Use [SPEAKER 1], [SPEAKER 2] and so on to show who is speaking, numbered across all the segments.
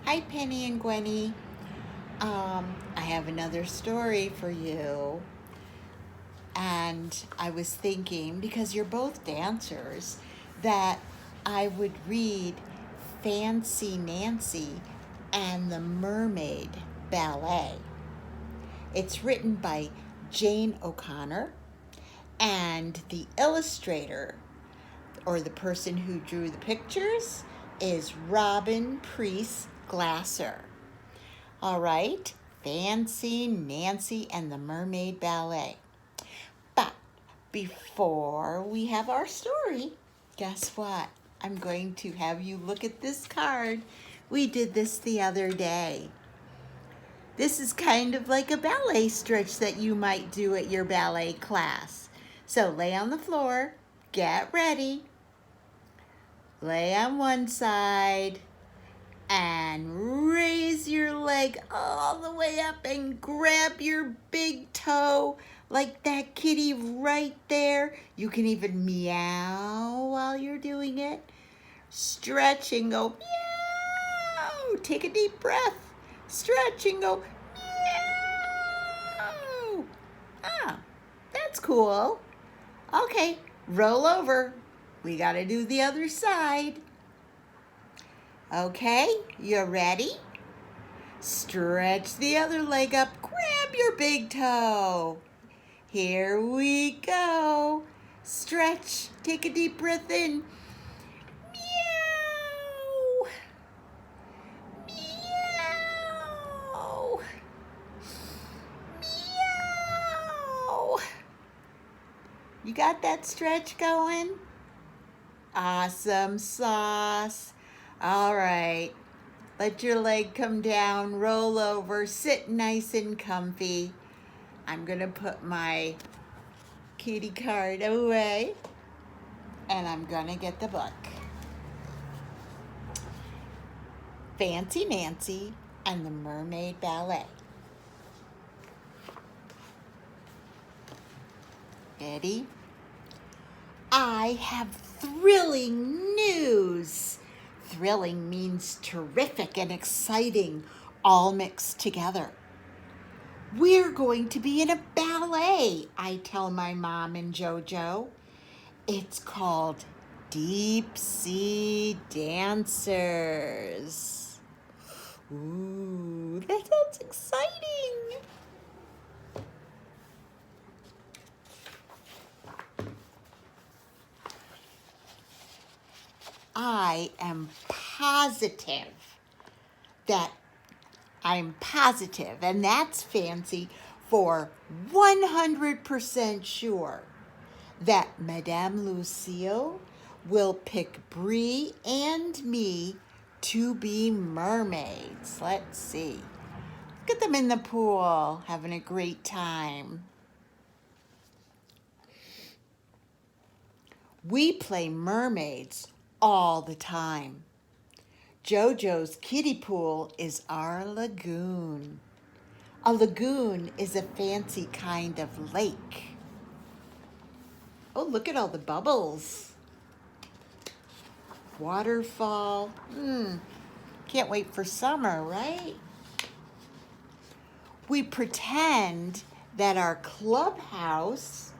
[SPEAKER 1] Hi, Penny and Gwenny. I have another story for you. And I was thinking, because you're both dancers, that I would read Fancy Nancy and the Mermaid Ballet. It's written by Jane O'Connor, and the illustrator, or the person who drew the pictures, is Robin Preiss Glasser. All right, Fancy Nancy and the Mermaid Ballet. But before we have our story, guess what? I'm going to have you look at this card. We did this the other day. This is kind of like a ballet stretch that you might do at your ballet class. So lay on the floor, get ready, lay on one side, and raise your leg all the way up and grab your big toe like that kitty right there. You can even meow while you're doing it. Stretch and go meow. Take a deep breath. Stretch and go meow. Ah, that's cool. Okay, roll over. We got to do the other side. Okay, you ready? Stretch the other leg up. Grab your big toe. Here we go. Stretch. Take a deep breath in. Meow. Meow. Meow. You got that stretch going? Awesome sauce. All right. Let your leg come down, roll over, sit nice and comfy. I'm going to put my kitty card away, and I'm going to get the book. Fancy Nancy and the Mermaid Ballet. Ready? I have thrilling news. Thrilling means terrific and exciting, all mixed together. We're going to be in a ballet, I tell my mom and JoJo. It's called Deep Sea Dancers. Ooh, that sounds exciting. I am positive, and that's fancy for 100% sure that Madame Lucille will pick Bree and me to be mermaids. Let's see. Look at them in the pool, having a great time. We play mermaids all the time. JoJo's kiddie pool is our lagoon. A lagoon is a fancy kind of lake. Oh, look at all the bubbles. Waterfall. Can't wait for summer, right? We pretend that our clubhouse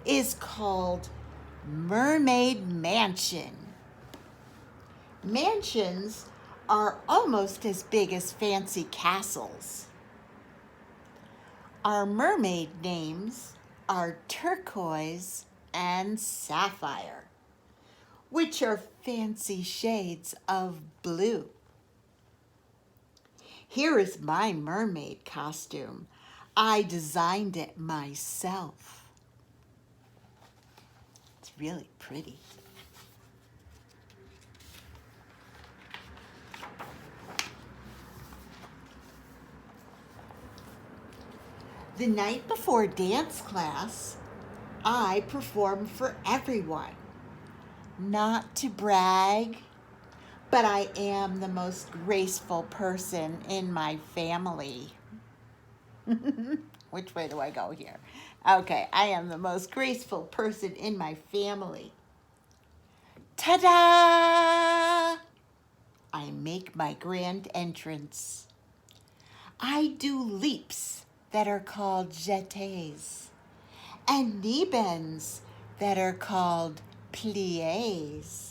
[SPEAKER 1] is called Mermaid Mansion. Mansions are almost as big as fancy castles. Our mermaid names are Turquoise and Sapphire, which are fancy shades of blue. Here is my mermaid costume. I designed it myself. It's really pretty. The night before dance class, I perform for everyone. Not to brag, but I am the most graceful person in my family. Which way do I go here? Okay, I am the most graceful person in my family. Ta-da! I'm make my grand entrance. I do leaps that are called jetés and knee bends that are called pliés.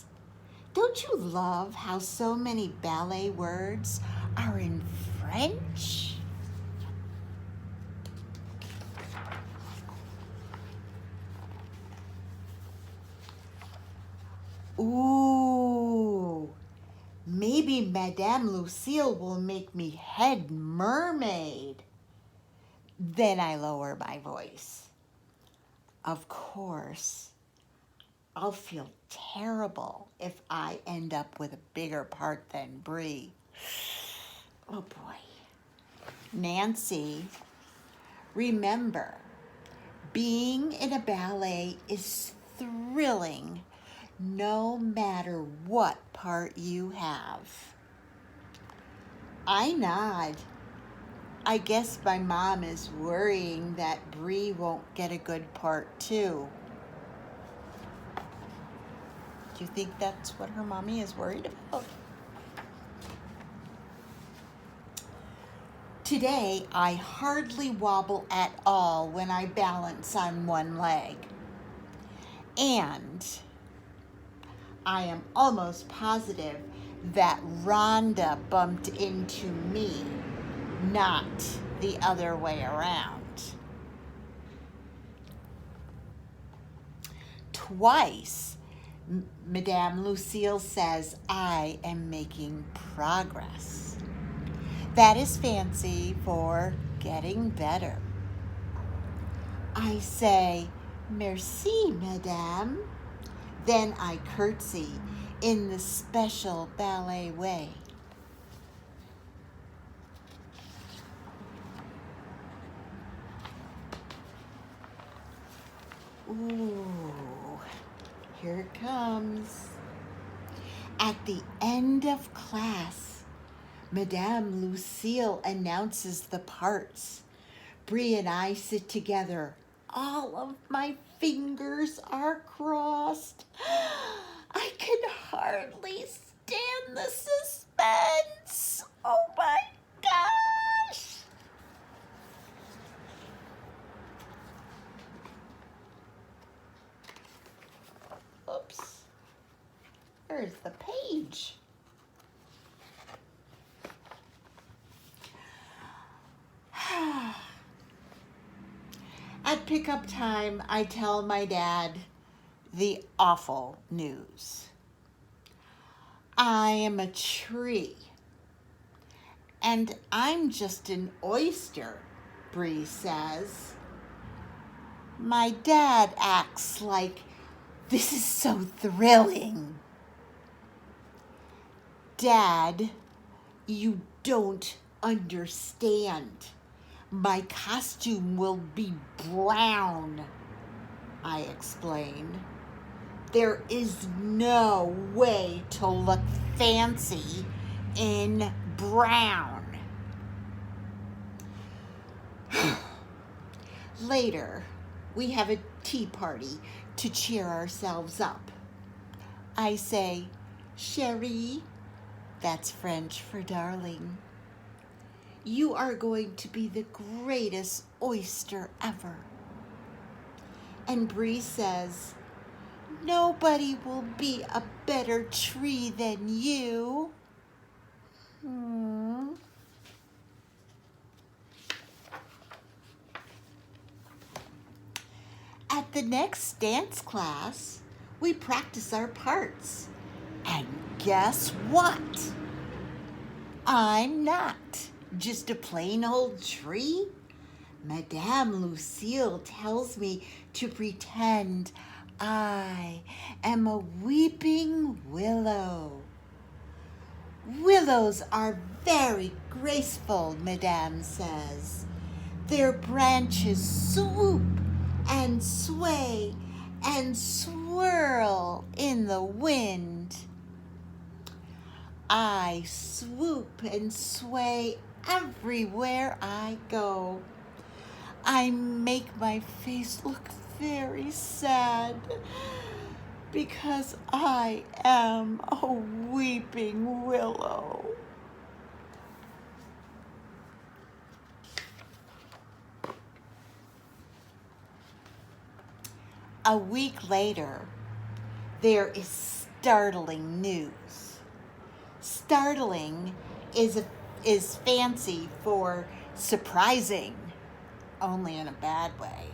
[SPEAKER 1] Don't you love how so many ballet words are in French? Ooh, maybe Madame Lucille will make me head mermaid. Then I lower my voice. Of course, I'll feel terrible if I end up with a bigger part than Brie. Oh boy. Nancy, remember, being in a ballet is thrilling no matter what part you have. I nod. I guess my mom is worrying that Brie won't get a good part too. Do you think that's what her mommy is worried about? Today, I hardly wobble at all when I balance on one leg. And I am almost positive that Rhonda bumped into me, not the other way around. Twice, Madame Lucille says I am making progress. That is fancy for getting better. I say, merci, madame. Then I curtsy in the special ballet way. Ooh, here it comes. At the end of class, Madame Lucille announces the parts. Brie and I sit together. All of my fingers are crossed. I can hardly stand the suspense. Oh my gosh. Oops. There's the page. At pickup time, I tell my dad the awful news. I am a tree, and I'm just an oyster, Bree says. My dad acts like this is so thrilling. Dad, you don't understand. My costume will be brown, I explained. There is no way to look fancy in brown. Later, we have a tea party to cheer ourselves up. I say, chérie, that's French for darling. You are going to be the greatest oyster ever. And Bree says, nobody will be a better tree than you. At the next dance class, we practice our parts. And guess what? I'm not just a plain old tree. Madame Lucille tells me to pretend I am a weeping willow. Willows are very graceful, Madame says. Their branches swoop and sway and swirl in the wind. I swoop and sway everywhere I go. I make my face look very sad. because I am a weeping willow. A week later, there is startling news. Startling is fancy for surprising, only in a bad way.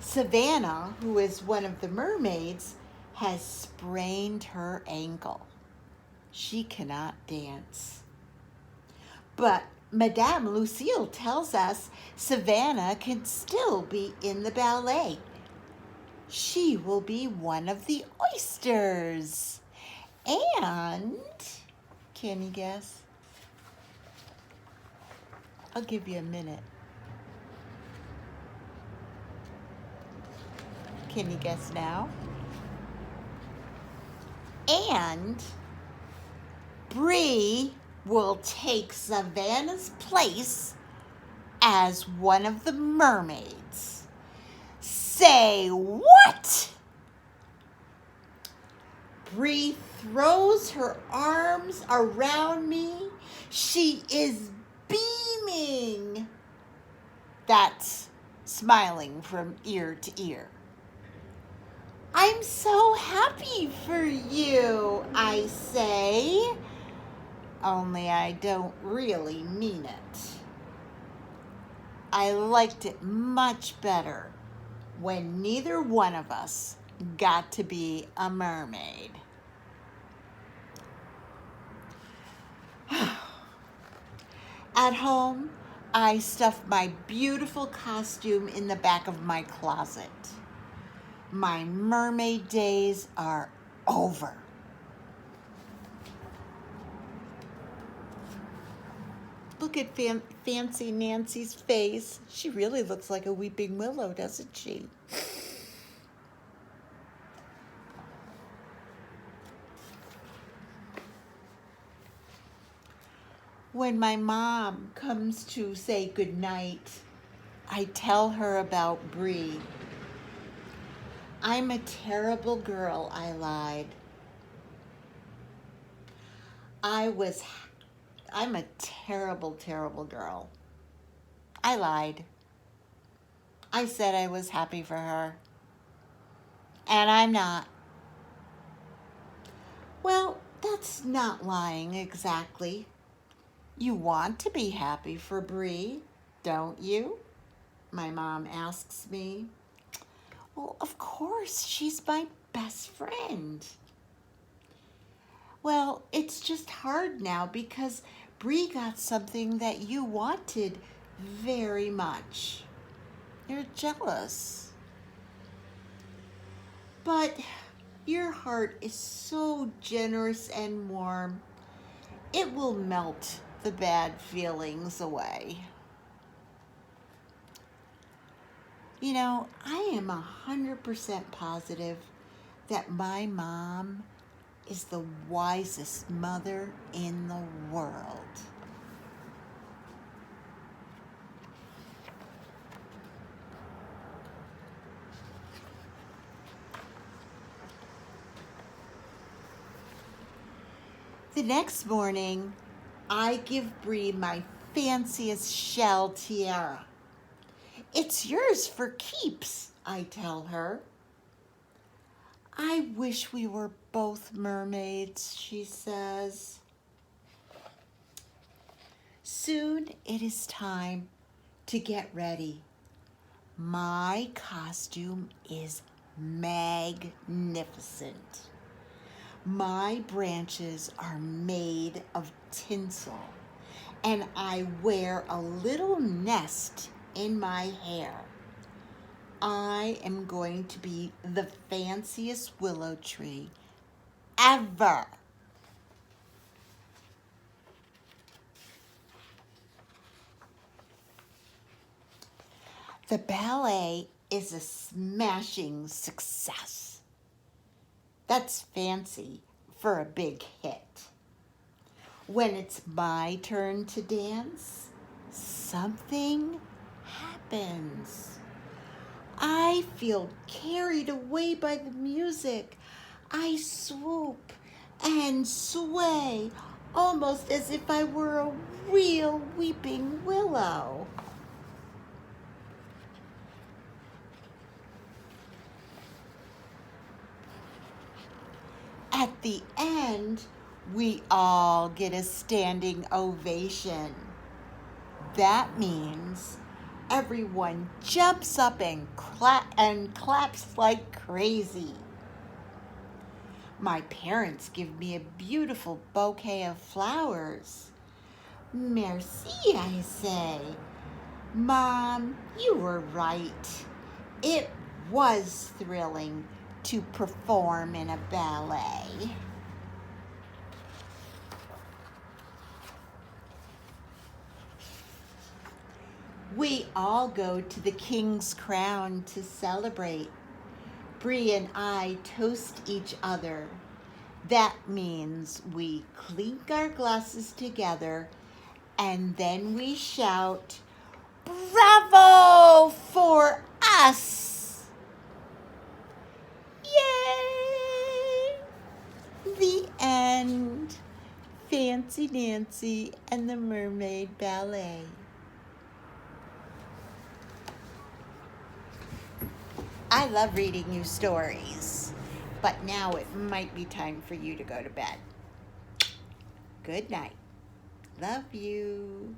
[SPEAKER 1] Savannah, who is one of the mermaids, has sprained her ankle. She cannot dance. But Madame Lucille tells us Savannah can still be in the ballet. She will be one of the oysters. And, can you guess? I'll give you a minute. Can you guess now? And Bree will take Savannah's place as one of the mermaids. Say what? Bree throws her arms around me. She is beaming. That's smiling from ear to ear. I'm so happy for you, I say. Only I don't really mean it. I liked it much better when neither one of us got to be a mermaid. At home, I stuffed my beautiful costume in the back of my closet. My mermaid days are over. Look at Fancy Nancy's face. She really looks like a weeping willow, doesn't she? When my mom comes to say goodnight, I tell her about Bree. I'm a terrible girl, I lied. I'm a terrible, terrible girl. I lied. I said I was happy for her. And I'm not. Well, that's not lying exactly. You want to be happy for Bree, don't you? My mom asks me. Well, of course, she's my best friend. Well, it's just hard now because Bree got something that you wanted very much. You're jealous. But your heart is so generous and warm, it will melt the bad feelings away. You know, I am 100% positive that my mom is the wisest mother in the world. The next morning, I give Bree my fanciest shell tiara. It's yours for keeps, I tell her. I wish we were both mermaids, she says. Soon it is time to get ready. My costume is magnificent. My branches are made of tinsel, and I wear a little nest in my hair. I am going to be the fanciest willow tree ever. The ballet is a smashing success. That's fancy for a big hit. When it's my turn to dance, something happens. I feel carried away by the music. I swoop and sway, almost as if I were a real weeping willow. At the end, we all get a standing ovation. That means everyone jumps up and claps like crazy. My parents give me a beautiful bouquet of flowers. Merci, I say. Mom, you were right. It was thrilling to perform in a ballet. We all go to the King's Crown to celebrate. Bree and I toast each other. That means we clink our glasses together and then we shout, "Bravo for us!" Yay! The end. Fancy Nancy and the Mermaid Ballet. I love reading you stories, but now it might be time for you to go to bed. Good night. Love you.